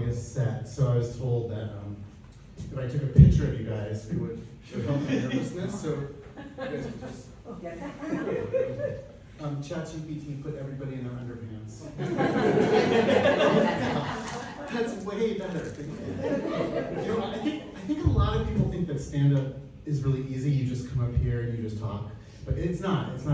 August set, so I was told that if I took a picture of you guys, it would help my nervousness. So you guys can just. ChatGPT put everybody in their underpants. That's way better. You know, I think a lot of people think that stand-up is really easy. You just come up here and you just talk, but it's not. It's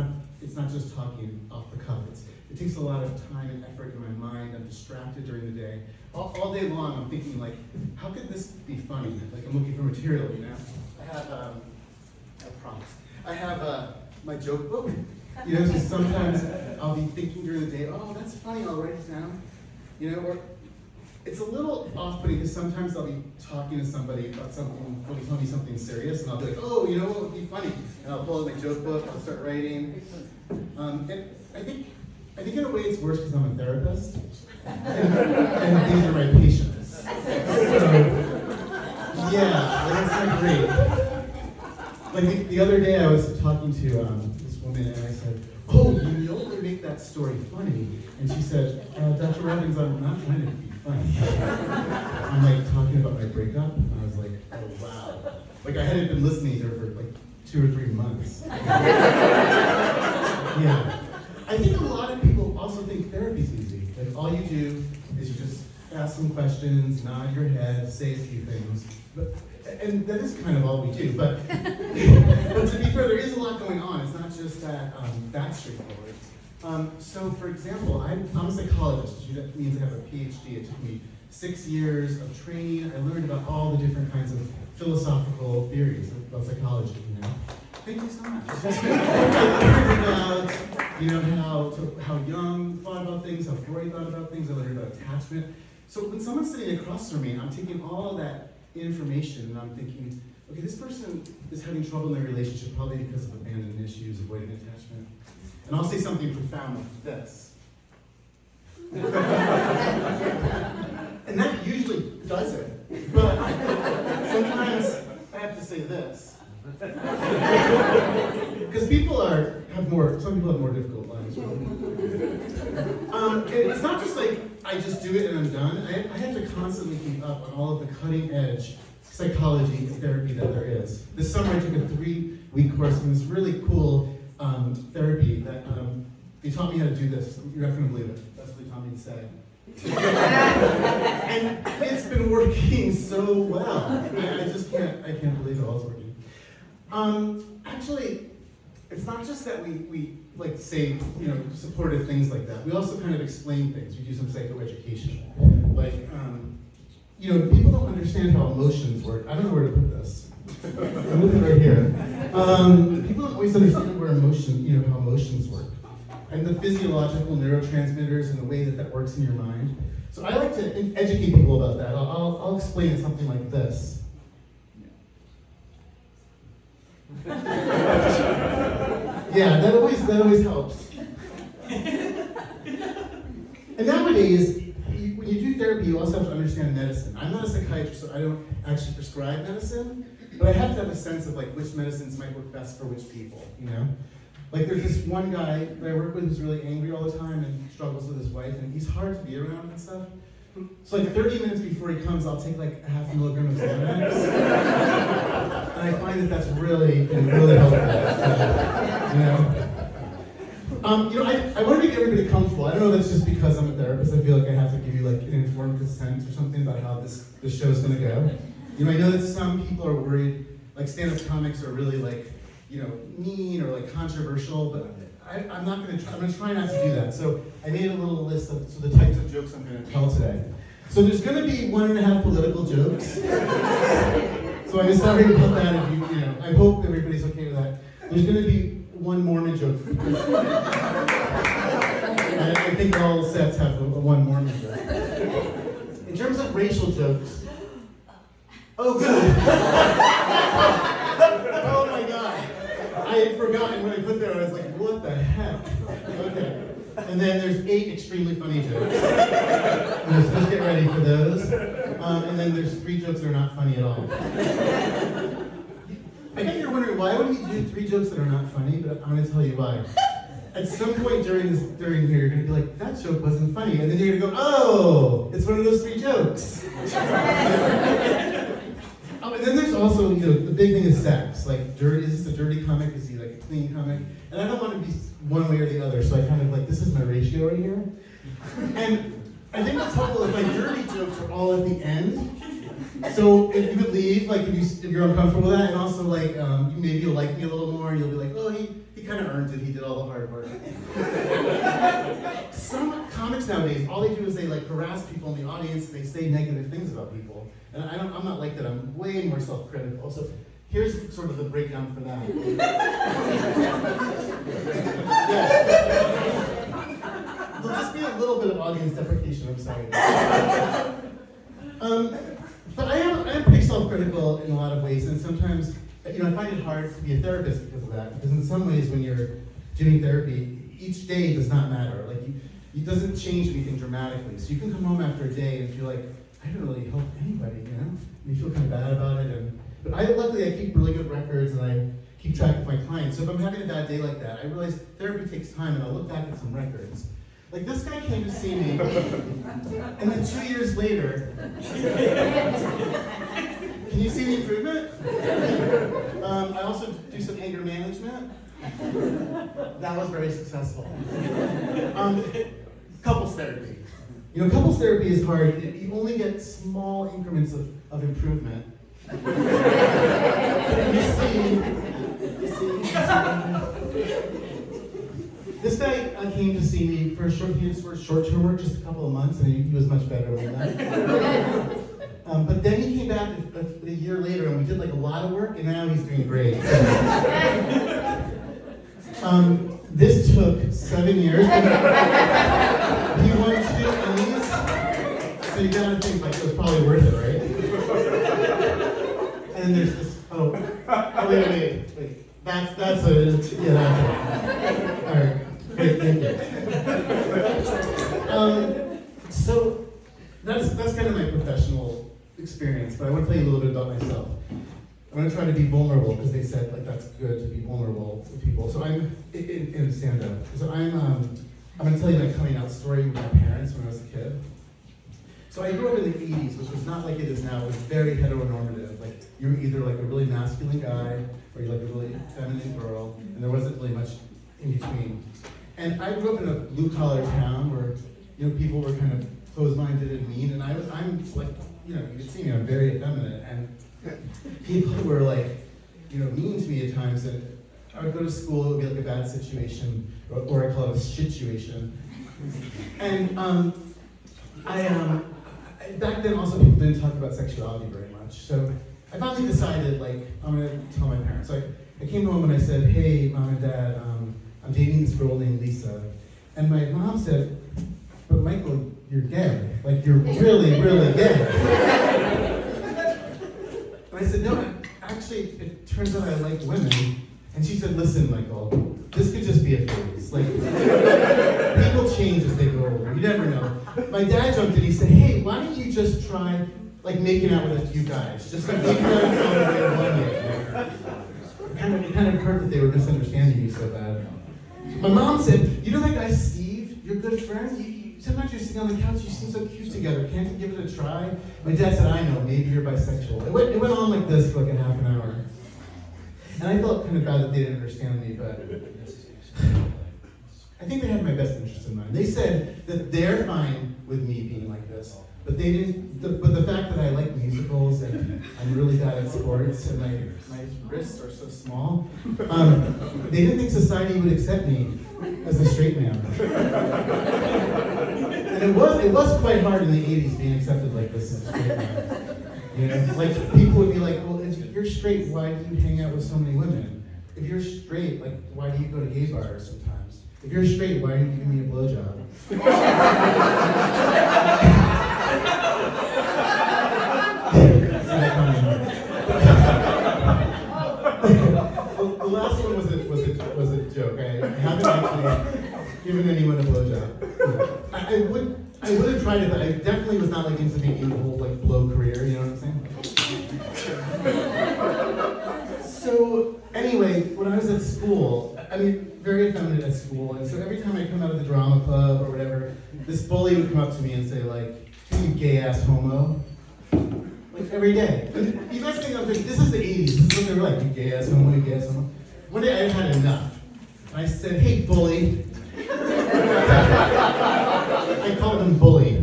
not just talking off the cuff. It takes a lot of time and effort in my mind. I'm distracted during the day. All day long, I'm thinking like, how could this be funny? Like I'm looking for material, you know. I have prompts. I have my joke book. You know, so sometimes I'll be thinking during the day, oh, that's funny, I'll write it down. You know, or it's a little off-putting because sometimes I'll be talking to somebody about something, they'll be telling me something serious, and I'll be like, oh, you know what would be funny? And I'll pull out my joke book, I'll start writing. And I think in a way it's worse because I'm a therapist, and these are my patients. So, yeah, that's not great. Like the other day I was talking to this woman and I said, oh, you know what would make that story funny? And she said, Dr. Robbins, I'm not trying to be funny. I'm like talking about my breakup, and I was like, oh wow. Like I hadn't been listening to her for like 2 or 3 months. Yeah. I think a lot of people also think therapy's easy. Like all you do is you just ask some questions, nod your head, say a few things. And that is kind of all we do, but to be fair, there is a lot going on. It's not just that straightforward. So, for example, I'm a psychologist, which means I have a PhD. It took me 6 years of training. I learned about all the different kinds of philosophical theories about psychology. You know, thank you so much. I learned about, you know, how Jung thought about things, how Freud thought about things. I learned about attachment. So when someone's sitting across from me, I'm taking all of that information and I'm thinking, okay, this person is having trouble in their relationship probably because of abandonment issues, avoiding attachment. And I'll say something profound like this. And that usually does it. But sometimes I have to say this. Because some people have more difficult lives. It's not just like I just do it and I'm done. I have to constantly keep up on all of the cutting edge psychology and therapy that there is. This summer I took a 3-week course in this really cool therapy that they taught me how to do this. You're not going to believe it. That's what they taught me to say. And it's been working so well. I can't believe it all is working. Actually, it's not just that we like say, you know, supportive things like that. We also kind of explain things. We do some psychoeducation. Like, you know, people don't understand how emotions work. I don't know where to put this. I'm looking right here. People don't always understand how emotions work. And the physiological neurotransmitters and the way that works in your mind. So I like to educate people about that. I'll explain it something like this. Yeah, that always helps. And nowadays, when you do therapy, you also have to understand medicine. I'm not a psychiatrist, so I don't actually prescribe medicine, but I have to have a sense of like which medicines might work best for which people, you know? Like there's this one guy that I work with who's really angry all the time and struggles with his wife, and he's hard to be around and stuff. So like 30 minutes before he comes, I'll take like a half a milligram of Xanax. And I find that that's really helpful. You know, I want to make everybody comfortable. I don't know if that's just because I'm a therapist. I feel like I have to give you like an informed consent or something about how this show is going to go. You know, I know that some people are worried, like stand-up comics are really like, you know, mean or like controversial, but I'm going to try not to do that. So I made a little list of the types of jokes I'm going to tell today. So there's going to be 1.5 political jokes. So I'm sorry about that if you know, I hope everybody's okay with that. There's going to be 1 Mormon joke. I think all sets have one Mormon joke. In terms of racial jokes, oh good. Oh my God. I had forgotten when I put there, I was like, what the heck? Okay. And then there's 8 extremely funny jokes. And just get ready for those. And then there's 3 jokes that are not funny at all. I bet you're wondering, why would he do 3 jokes that are not funny? But I'm going to tell you why. at some point during here, you're gonna be like, that joke wasn't funny, and then you're gonna go, oh, it's one of those 3 jokes. And then there's also, the big thing is sex. Like, is this a dirty comic? Is he like a clean comic? And I don't want to be one way or the other, so I kind of like, this is my ratio right here. And I think what's helpful is my dirty jokes are all at the end. So if you would leave, like if you're uncomfortable with that, and also like maybe you'll like me a little more. You'll be like, oh, he kind of earned it. He did all the hard work. Some comics nowadays, all they do is they like harass people in the audience. They say negative things about people, and I'm not like that. I'm way more self-critical. So here's sort of the breakdown for that. There'll just be a little bit of audience deprecation. I'm sorry. But I am pretty self-critical in a lot of ways, and sometimes, I find it hard to be a therapist because of that. Because in some ways, when you're doing therapy, each day does not matter. Like, it doesn't change anything dramatically. So you can come home after a day and feel like, I didn't really help anybody, And you feel kind of bad about it. But luckily, I keep really good records, and I keep track of my clients. So if I'm having a bad day like that, I realize therapy takes time, and I'll look back at some records. Like, this guy came to see me, and then 2 years later, can you see the improvement? I also do some anger management. That was very successful. Couples therapy. Couples therapy is hard. You only get small increments of improvement. This guy came to see me for short-term work, just a couple of months, and he was much better than that. But then he came back a year later, and we did like a lot of work, and now he's doing great. This took 7 years. He won 2 Emmys, so you gotta think like it was probably worth it, right? And then there's this. Wait. That's a that's it. All right. Great, thank you. So that's kind of my professional experience, but I want to tell you a little bit about myself. I'm going to try to be vulnerable because they said like that's good to be vulnerable with people. So I'm in stand-up. So I'm going to tell you my coming out story with my parents when I was a kid. So I grew up in the 80s, which was not like it is now. It was very heteronormative. Like you were either like a really masculine guy or you're like a really feminine girl, and there wasn't really much in between. And I grew up in a blue-collar town where people were kind of closed-minded and mean, and I'm like, you can see me, I'm very effeminate, and people were like, mean to me at times, and I would go to school, it would be like a bad situation, or I call it a shit-situation. And back then also people didn't talk about sexuality very much, so I finally decided, like, I'm gonna tell my parents. So I came home and I said, hey, Mom and Dad, I'm dating this girl named Lisa. And my mom said, but Michael, you're gay. Like, you're really, really gay. And I said, no, actually, it turns out I like women. And she said, listen, Michael, this could just be a phase. Like, people change as they grow older. You never know. My dad jumped in, he said, hey, why don't you just try, like, making out with a few guys? Just like making out with one day. It kind of hurt that they were misunderstanding me so bad. My mom said, you know that guy Steve, your good friend? Sometimes you're sitting on the couch, you seem so cute together. Can't you give it a try? My dad said, I know, maybe you're bisexual. It went on like this for like a half an hour. And I felt kind of bad that they didn't understand me, but I think they had my best interest in mind. They said that they're fine with me being like this, but they didn't. But the fact that I like musicals and I'm really bad at sports and my wrists are so small, they didn't think society would accept me as a straight man. And it was quite hard in the 80s being accepted like this as a straight man. Like people would be like, well, if you're straight, why do you hang out with so many women? If you're straight, like, why do you go to gay bars sometimes? If you're straight, why do you give me a blowjob? The last one was a joke. I haven't actually given anyone a blowjob. I would have tried it, but I definitely was not like into making a whole like blow career. You know what I'm saying? So anyway, when I was at school, I I mean, very effeminate at school, and so every time I come out of the drama club or whatever, this bully would come up to me and say like, "You gay-ass homo." Like every day. And you guys think I'm thinking, this is the 80s, this is what they were like, "You gay-ass homo, you gay-ass homo." One day I had enough. And I said, "Hey, bully." I called him bully.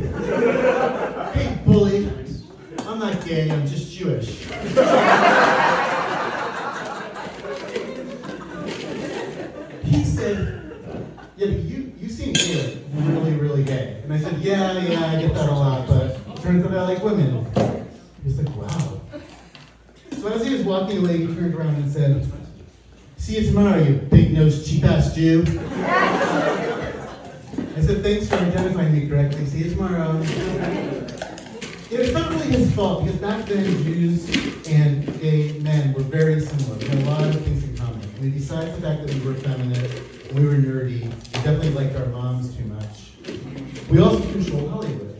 "Hey, bully, I'm not gay, I'm just Jewish." He said, "Yeah, but you seem gay, like really, really gay." And I said, yeah, I get that a lot, but it turns out I like women." He was like, "Wow." So as he was walking away, he turned around and said, "See you tomorrow, you big-nosed, cheap-ass Jew." I said, "Thanks for identifying me correctly. See you tomorrow." It's not really his fault, because back then Jews and gay men were very similar. We had a lot of things in common. I mean, besides the fact that we were feminine, we were nerdy, we definitely liked our moms too much. We also controlled Hollywood.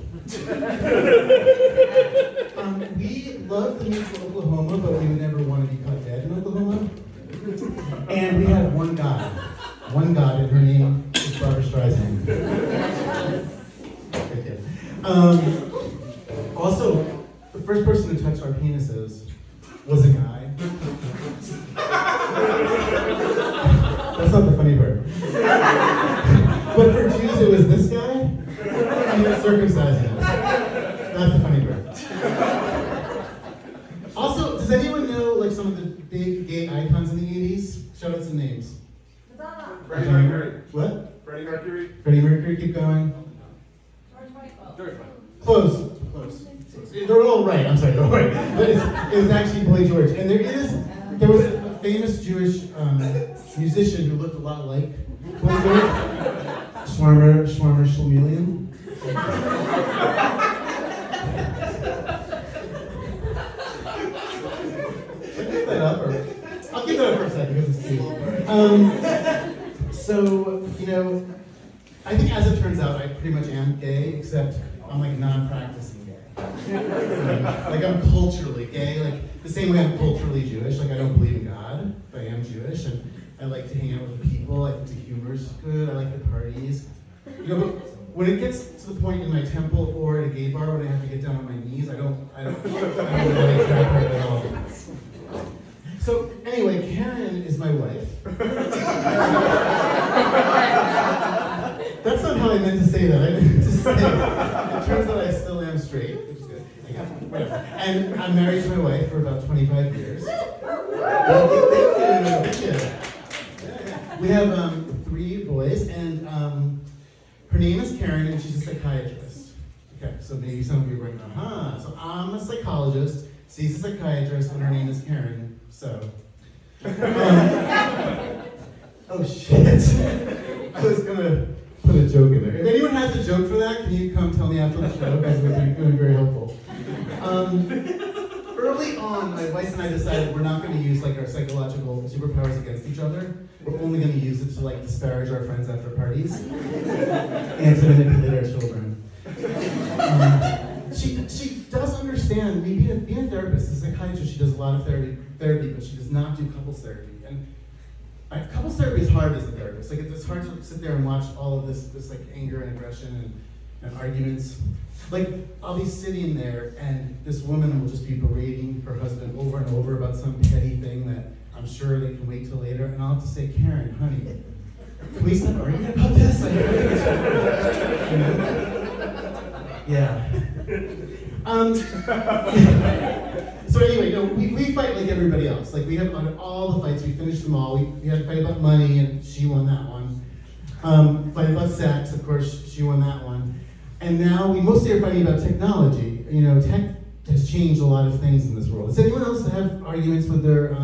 We loved the move to Oklahoma, but we would never want to be caught dead in Oklahoma. And we had one god, and her name is Barbara Streisand. Good kid. Also, the first person to touch our penises was a guy. That's not the funny part. But for Jews, it was this guy, and he was circumcising us. That's the funny part. Also, does anyone know like some of the big gay icons in the 80s? Shout out some names. Freddie Mercury. What? Freddie Mercury. Freddie Mercury, keep going. George Michael. Close. They're all right. I'm sorry, they're all right. But it was actually Boy George. And there was a famous Jewish musician who looked a lot like Boy George. Shwarmer Shlemelian. I'll give that up for a second because it's cute. So, I think as it turns out, I pretty much am gay, except I'm like non-practicing gay. Like I'm culturally gay, like the same way I'm culturally Jewish. Like I don't believe in God, but I am Jewish, and I like to hang out with people. I think the humor's good. I like the parties. But when it gets to the point in my temple or at a gay bar when I have to get down on my knees, I don't really try hard at all. So anyway, Karen is my wife. That's not how I meant to say that. I meant to say, it turns out I still am straight, which is good. Whatever. And I'm married to my wife for about 25 years. Thank you. We have 3 boys, and her name is Karen, and she's a psychiatrist. Okay, so maybe some of you are going, So I'm a psychologist, she's a psychiatrist, and her name is Karen. So, oh shit! I was gonna put a joke in there. If anyone has a joke for that, can you come tell me after the show? Because it would be very helpful. Early on, my wife and I decided we're not going to use like our psychological superpowers against each other. We're only going to use it to like disparage our friends after parties and to manipulate our children. She does understand. Being a therapist, as a psychiatrist, she does a lot of therapy, but she does not do couples therapy. And couples therapy is hard as a therapist. Like it's hard to sit there and watch all of this like anger and aggression and arguments. Like I'll be sitting there and this woman will just be berating her husband over and over about some petty thing that I'm sure they can wait till later, and I'll have to say, Karen, honey, can we stop arguing about this? Yeah. So anyway, no, we fight like everybody else. Like we have all the fights, we finished them all. We had a fight about money, and she won that one. Fight about sex, of course, she won that one. And now we mostly are fighting about technology. Tech has changed a lot of things in this world. Does anyone else have arguments with their,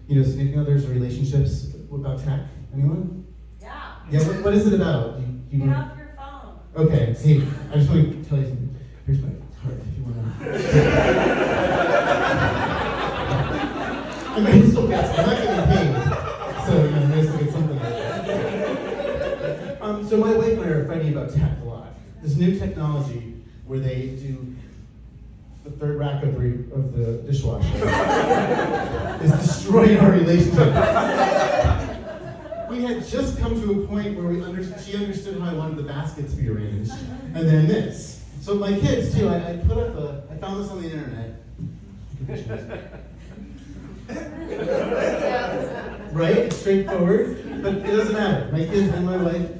significant others or relationships about tech? Anyone? Yeah. Yeah. What is it about? Get off your phone. Okay. Hey, I just want to tell you something. Here's my card if you want to. I mean, still get some. I'm not getting paid, so I might still get something. So my wife and I are fighting about tech a lot. This new technology where they do the third rack of the dishwasher is destroying our relationship. We had just come to a point where she understood how I wanted the basket to be arranged, and then this. So my kids too, I found this on the internet. Right? It's straightforward, but it doesn't matter. My kids and my wife,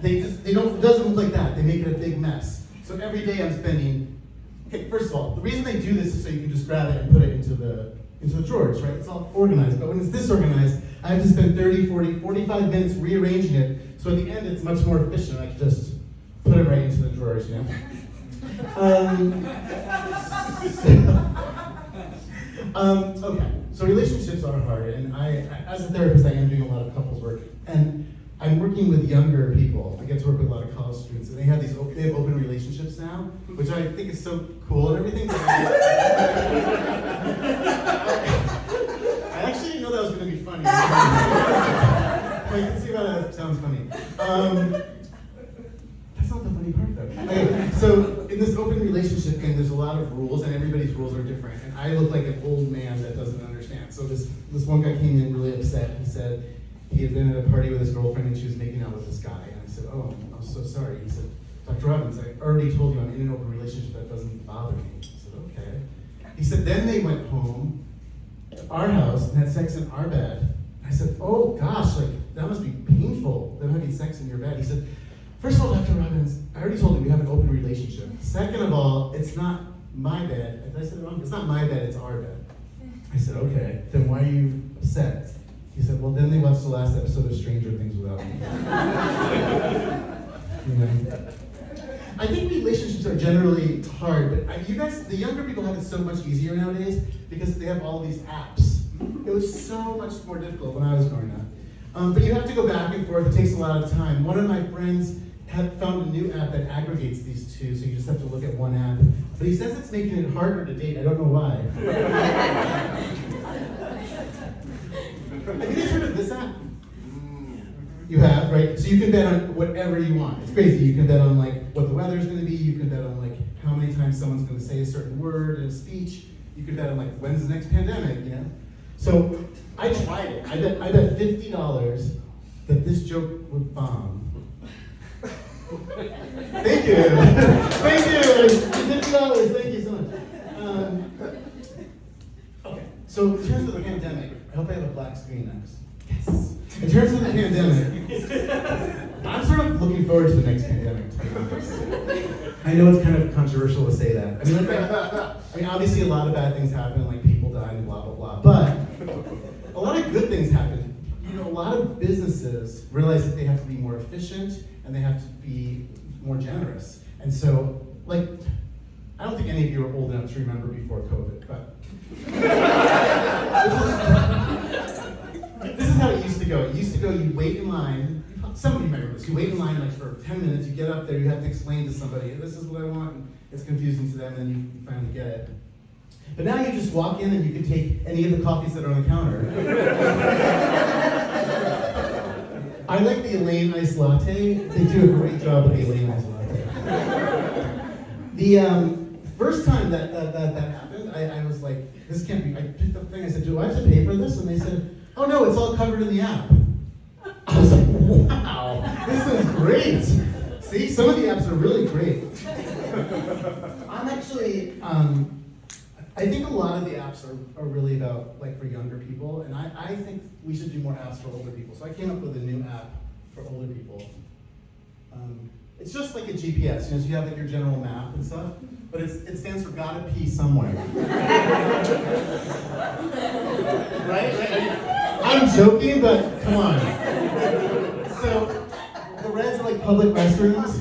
it doesn't look like that. They make it a big mess. So every day I'm spending, okay, first of all, the reason they do this is so you can just grab it and put it into the drawers, right? It's all organized, but when it's disorganized, I have to spend 30, 40, 45 minutes rearranging it, so at the end it's much more efficient. I can just put it right into the drawers, you know? Okay, so relationships are hard, and I, as a therapist, I am doing a lot of couples work, and I'm working with younger people. I get to work with a lot of college students, and they have open relationships now, which I think is so cool and everything. But I actually didn't know that was going to be funny. I can see why that sounds funny. That's not the funny part, though. Okay, so in this open relationship thing, there's a lot of rules, and everybody's rules are different. And I look like an old man that doesn't understand. So this one guy came in really upset. He said he had been at a party with his girlfriend, and she was making out with this guy. And I said, "Oh, I'm so sorry." He said, "Dr. Robbins, I already told you I'm in an open relationship. That doesn't bother me." I said, "Okay." He said, then they went home to our house and had sex in our bed. I said, "Oh gosh, like that must be painful, them having sex in your bed." He said, "First of all, Dr. Robbins, I already told you we have an open relationship. Second of all, it's not my bed." Did I say it wrong? It's not my bed, it's our bed. I said, "Okay, then why are you upset?" He said, "Well, then they watched the last episode of Stranger Things without me." You know? I think relationships are generally hard, but you guys, the younger people have it so much easier nowadays because they have all these apps. It was so much more difficult when I was growing up. But you have to go back and forth. It takes a lot of time. One of my friends had found a new app that aggregates these two, so you just have to look at one app. But he says it's making it harder to date. I don't know why. Have you guys heard of this app? You have, right? So you can bet on whatever you want. It's crazy. You can bet on like what the weather's going to be. You can bet on like how many times someone's going to say a certain word in a speech. You can bet on like when's the next pandemic, you know? So I tried it. I bet $50 that this joke would bomb. Thank you. Thank you. $50. Thank you so much. Okay. So in terms of the pandemic, I hope I have a black screen next. Yes. In terms of the pandemic, I'm sort of looking forward to the next pandemic, to be honest. I know it's kind of controversial to say that. I mean, obviously a lot of bad things happen, like people die and blah, blah, blah. But a lot of good things happen. You know, a lot of businesses realize that they have to be more efficient and they have to be more generous. And so, like, I don't think any of you are old enough to remember before COVID, but this is how it used to go. It used to go, you wait in line. Some of you remember this. You wait in line like for 10 minutes, you get up there, you have to explain to somebody, this is what I want, and it's confusing to them, and then you finally get it. But now you just walk in and you can take any of the coffees that are on the counter. I like the Elaine Iced Latte. They do a great job with the Elaine Iced Latte. The first time that happened, I was like, this can't be, I picked up the thing, I said, do I have to pay for this? And they said, oh no, it's all covered in the app. I was like, wow, this is great. See, some of the apps are really great. I'm actually, I think a lot of the apps are really about, like, for younger people, and I think we should do more apps for older people. So I came up with a new app for older people. It's just like a GPS, you know, so you have like your general map and stuff, but it stands for gotta pee somewhere. Right? I'm joking, but come on. So the reds are like public restrooms.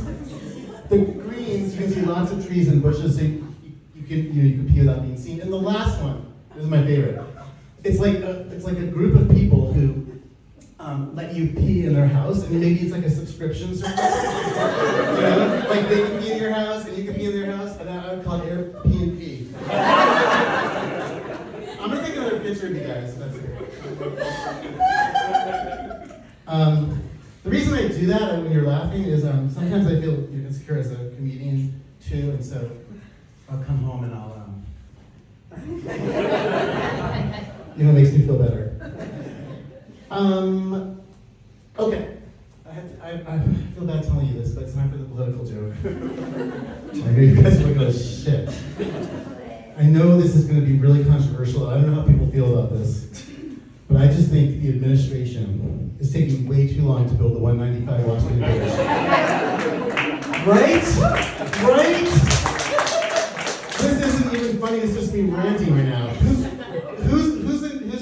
The greens, you can see lots of trees and bushes, so you can pee without being seen. And the last one, this is my favorite. It's like a group of people who let you pee in their house, and maybe it's like a subscription service. You know, like they can pee in your house, and you can pee in their house, and I would call it Airbnb. I'm gonna take another picture of you guys. That's it. The reason I do that when you're laughing is sometimes I feel insecure as a comedian too, and so I'll come home and I'll it makes me feel better. Okay, I feel bad telling you this, but it's time for the political joke. I know you guys are looking at shit. I know this is going to be really controversial. I don't know how people feel about this, but I just think the administration is taking way too long to build the 195 Washington Bridge. Right? Right? This isn't even funny. It's just me ranting right now. Who's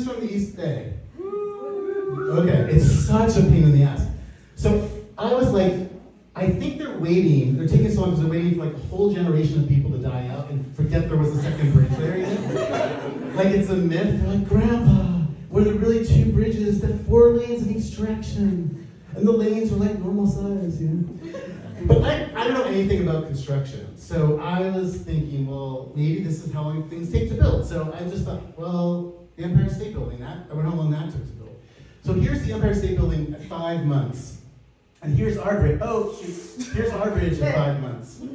from the East Bay? Okay, it's such a pain in the ass. So I was like, I think they're taking so long because they're waiting for like a whole generation of people to die out and forget there was a second bridge there yet. Like it's a myth. They're like, Grandpa, were there really two bridges that 4 lanes in each direction? And the lanes were like normal size, you know? But I don't know anything about construction. So I was thinking, well, maybe this is how long things take to build. So I just thought, well, the Empire State Building, I wonder how long that took to build. So here's the Empire State Building at 5 months. And here's our bridge. Oh, shoot. Here's our bridge in 5 months. You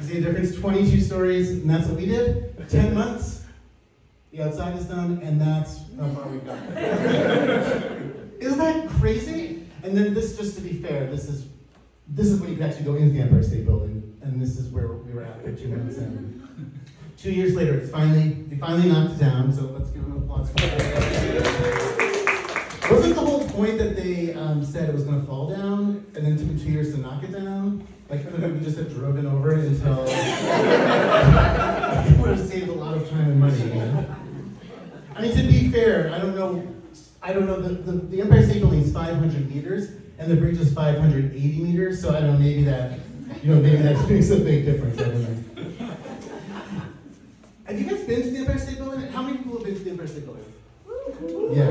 see the difference? 22 stories, and that's what we did. 10 months, the outside is done, and that's how far we got. Isn't that crazy? And then this, just to be fair, this is when you can actually go into the Empire State Building, and this is where we were at for 2 months in. 2 years later, they finally knocked it down, so let's give them applause. Wasn't the whole point that they said it was going to fall down, and then it took them 2 years to knock it down? Like, couldn't we just have driven over it until... it would have saved a lot of time and money, you know? I mean, to be fair, I don't know, the Empire State Building is 500 meters, and the bridge is 580 meters, so I don't know, maybe that makes a big difference, I don't know. Have you guys been to the Empire State Building? How many people have been to the Empire State Building? Yeah.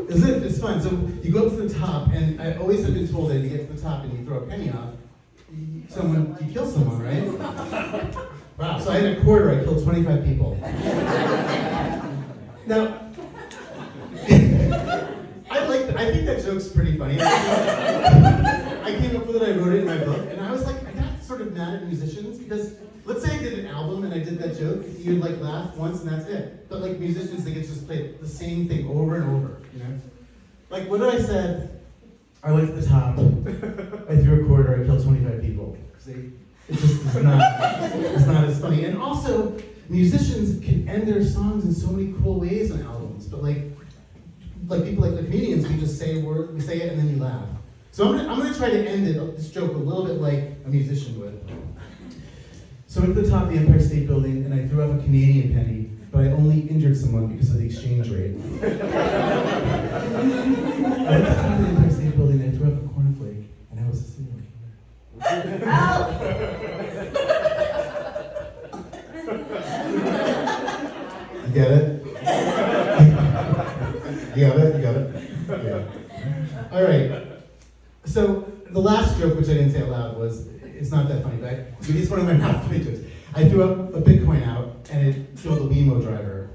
Isn't it? It's fun. So you go up to the top, and I always have been told that if you get to the top and you throw a penny off, you kill someone, right? Wow. So I had a quarter, I killed 25 people. Now, I think that joke's pretty funny. I came up with it, I wrote it in my book, and I was like, I got sort of mad at musicians because let's say I did an album and I did that joke, you'd like laugh once and that's it. But like musicians, they get to just play the same thing over and over, you know? Like what I said, I went to the top, I threw a quarter, I killed 25 people. See? It just is not as funny. And also, musicians can end their songs in so many cool ways on albums, but like people like the comedians, we just say a word, we say it and then you laugh. So I'm gonna try to end this joke a little bit like a musician would. So I went to the top of the Empire State Building and I threw up a Canadian penny, but I only injured someone because of the exchange rate. I went to the top of the Empire State Building and I threw up a cornflake, and I was a serial killer. You get it? You got it? Yeah. All right. So the last joke, which I didn't say out loud, was, it's not that funny, but it's one of my not funny jokes. I threw up a Bitcoin out, and it killed a limo driver.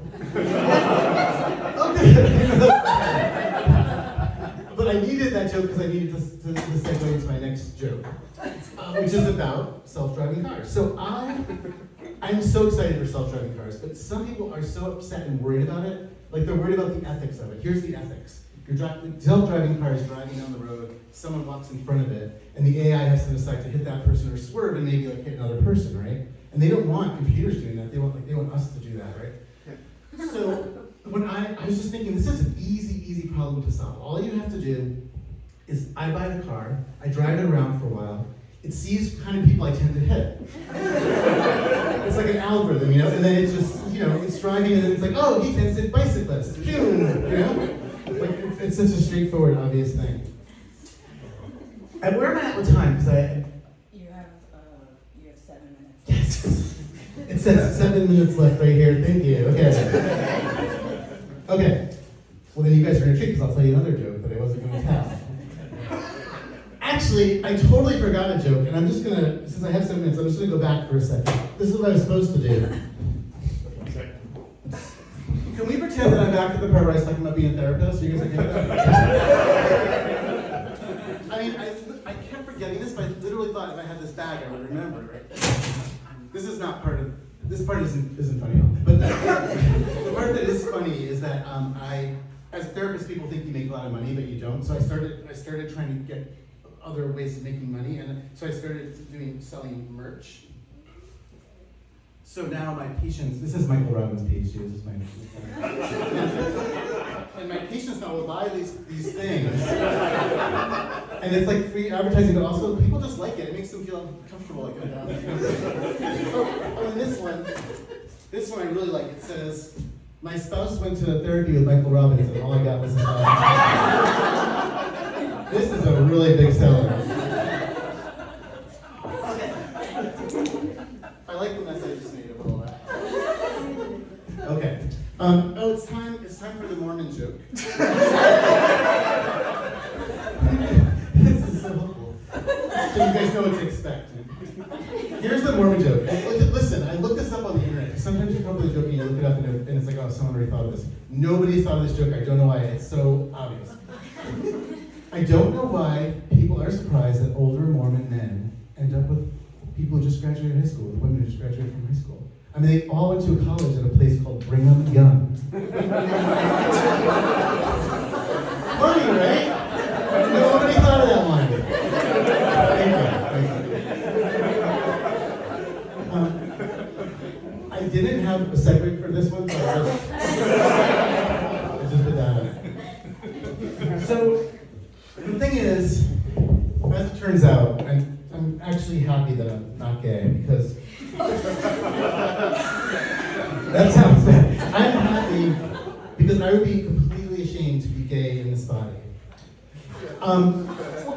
But I needed that joke because I needed to segue into my next joke, which is about self-driving cars. So I'm so excited for self-driving cars, but some people are so upset and worried about it. Like they're worried about the ethics of it. Here's the ethics. Self-driving car is driving down the road, someone walks in front of it, and the AI has to decide to hit that person or swerve and maybe like hit another person, right? And they don't want computers doing that. They want us to do that, right? Yeah. So when I was just thinking, this is an easy problem to solve. All you have to do is I buy the car, I drive it around for a while, it sees kind of people I tend to hit. It's like an algorithm, you know, and then it just, you know, it's driving and then it's like, oh, he tends to bicyclists, you know? Like, it's such a straightforward, obvious thing. And where am I at with time? Because You have 7 minutes. Yes! It says 7 minutes left right here, thank you, okay. Okay, well then you guys are gonna treat because I'll tell you another joke that I wasn't gonna tell. Actually, I totally forgot a joke, and I'm just gonna, since I have 7 minutes, I'm just gonna go back for a second. This is what I was supposed to do. Can we pretend that I'm back at the part where I was talking about being a therapist? Are you guys okay with that? I mean, I kept forgetting this, but I literally thought if I had this bag, I would remember, right? This is not part of, this part isn't funny at all. But the part that is funny is that as therapists, people think you make a lot of money, but you don't. So I started trying to get other ways of making money, and so I started selling merch. So now my patients, this is Michael Robbins' PhD, this is my and my patients now will buy these things. And it's like free advertising, but also people just like it. It makes them feel comfortable like that. Oh, and this one I really like. It says, my spouse went to therapy with Michael Robbins and all I got was a dog. This is a really big seller. I like the mess I just made of all that. Okay. It's time for the Mormon joke. This is so helpful. So you guys know what to expect. Here's the Mormon joke. Listen, I looked this up on the internet. Sometimes you come up with a joke and you look it up and it's like, oh, someone already thought of this. Nobody's thought of this joke. I don't know why. It's so obvious. I don't know why people are surprised that older Mormon men end up with people who just graduated high school, the women who just graduated from high school. I mean, they all went to a college at a place called Brigham Young. Funny, right? Nobody thought of that one. I didn't have a segue for this one, so I just put that on. So, the thing is, as it turns out, I'm actually happy that I'm not gay, because that sounds bad. I'm happy because I would be completely ashamed to be gay in this body.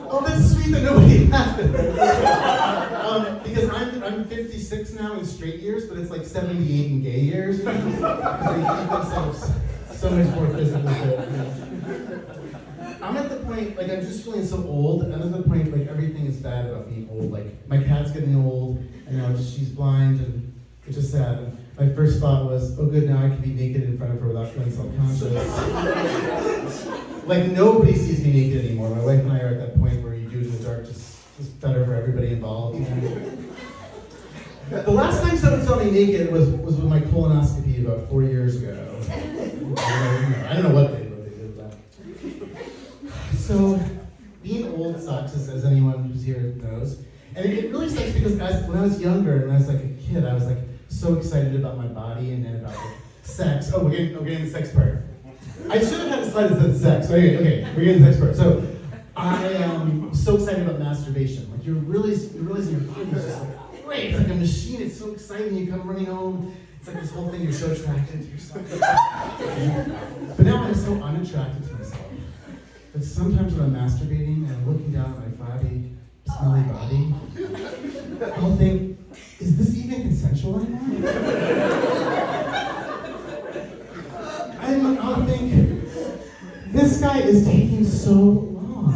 Oh, that's sweet that nobody laughed at that. Because I'm 56 now in straight years, but it's like 78 in gay years. Because they keep themselves so much more physically fit. I'm at the point, like, I'm just feeling so old. I'm at the point, like, everything is bad about being old. Like, my cat's getting old, and she's blind, and it's just sad. And my first thought was, oh good, now I can be naked in front of her without feeling self-conscious. Like, nobody sees me naked anymore. My wife and I are at that point where you do it in the dark, just better for everybody involved. The last time someone saw me naked was with my colonoscopy about 4 years ago. I don't know what they did with that. So, being old sucks, as anyone who's here knows. And it really sucks because when I was younger and I was like a kid, I was like so excited about my body and then about like, sex. Oh, we're getting the sex part. I should have had a slide that said sex. Okay, we're getting the sex part. So, I am so excited about masturbation. Like, you're realizing your body is just like, great, it's like a machine, it's so exciting, you come running home, it's like this whole thing, you're so attracted to yourself. But now I'm so unattracted to myself that sometimes when I'm masturbating and I'm looking down at my flabby, smelly body, I'll think, is this even consensual anymore? I'll think, this guy is taking so long.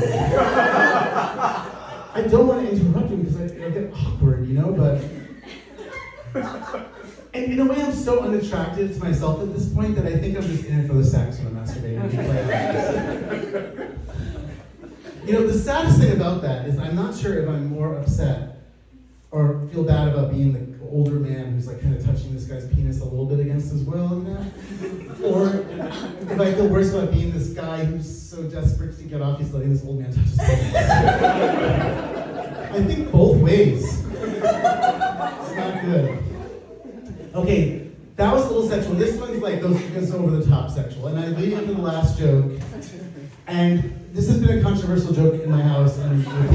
I don't want to interrupt him because I get awkward, but... And in a way, I'm so unattracted to myself at this point that I think I'm just in it for the sex when I'm masturbating. The saddest thing about that is I'm not sure if I'm more upset or feel bad about being the older man who's like kind of touching this guy's penis a little bit against his will, or if I feel worse about being this guy who's so desperate to get off, he's letting this old man touch his penis. I think both ways. It's not good. Okay, that was a little sexual. This one's like goes over the top sexual, and I lead into the last joke. And this has been a controversial joke in my house and with people.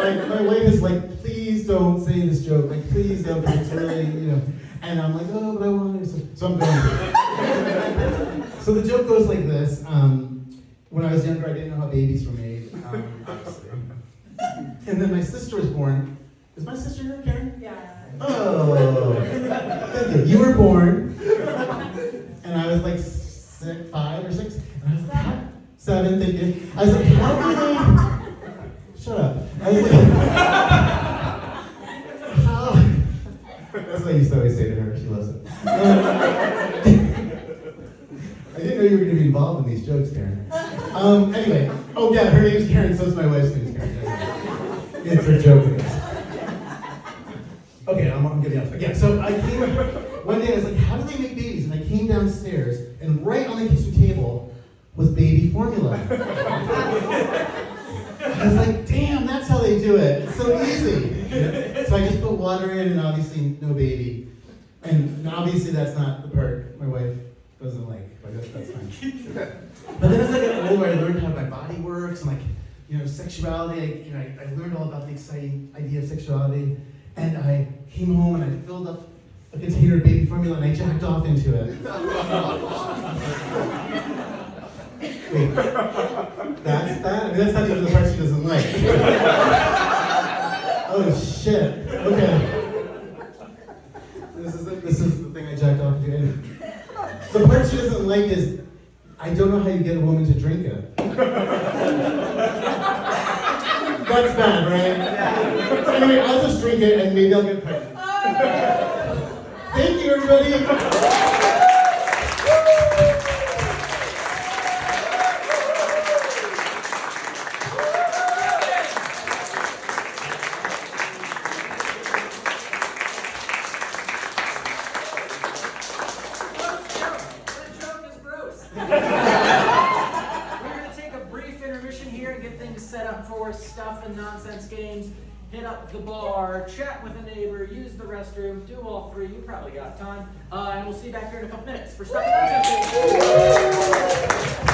Like, my wife is like, please don't say this joke. Like, please don't, because it's really, And I'm like, oh, but I want to. So I'm going to. So the joke goes like this. When I was younger, I didn't know how babies were made, obviously. And then my sister was born. Is my sister here, Karen? Yeah. Oh, thank you. You were born, and I was like 5 or 6. And I was like, 7, thank you. I was like, how do they... Shut up. I was like, how... That's what I used to always say to her. She loves it. I didn't know you were going to be involved in these jokes, Karen. Anyway. Oh, yeah, her name's Karen, so is my wife's name is Karen. It's her joke. Okay, I'm getting off. Yeah, so I came... One day I was like, how do they make babies? And I came downstairs, and right on the kitchen table was baby formula. I was like, damn, that's how they do it. It's so easy. So I just put water in and obviously no baby. And obviously that's not the part my wife doesn't like, but that's fine. But then as I got older, I learned how my body works and sexuality. I learned all about the exciting idea of sexuality. And I came home and I filled up a container of baby formula and I jacked off into it. Wait, that's that? I mean, that's not even the part she doesn't like. Oh shit, okay. This is the thing I jacked off into. And the part she doesn't like is, I don't know how you get a woman to drink it. That's bad, right? Yeah. So anyway, I'll just drink it and maybe I'll get pregnant. Thank you, everybody. Set up for stuff and nonsense games, hit up the bar, chat with a neighbor, use the restroom, do all three. You probably got time. And we'll see you back here in a couple minutes for stuff and nonsense games.